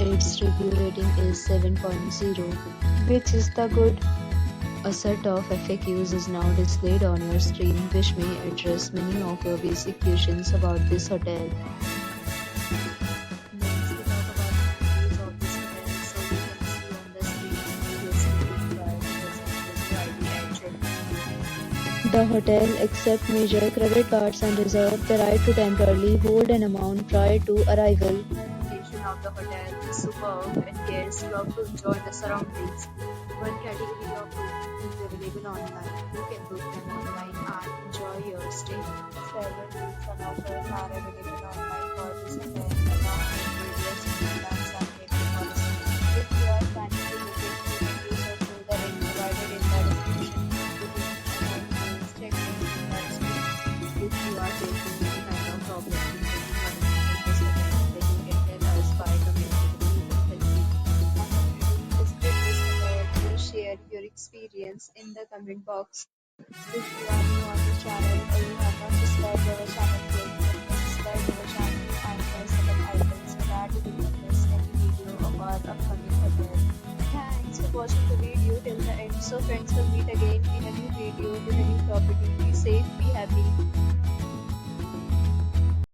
Its review rating is 7.0, which is the good. A set of FAQs is now displayed on your screen, which may address many of your basic questions about this hotel. Next, we talk about the reviews of this hotel. So you can see on the screen previously prior to this ID and check. The hotel accepts major credit cards and reserves the right to temporarily hold an amount prior to arrival. The location of the hotel is superb and guests love to enjoy the surroundings. One category of room is available online. You can book them online and enjoy your stay. Several routes and offers are available online for this hotel along with various plans and payment policies. If you are planning to book it, you can do so through the link provided in the description. Check in the description. If you are facing any kind of problem in booking or renting this hotel, then you can tell us by commenting. We will help you. Describe this hotel. Please share your experience in the comment box. If you are new on the channel or you have not subscribed our channel yet, then subscribe our channel and press the bell icon so that you will not miss any video of our upcoming hotel. Thanks for watching the video till the end. So friends, will meet again in a new video with a new property. Be safe, be happy.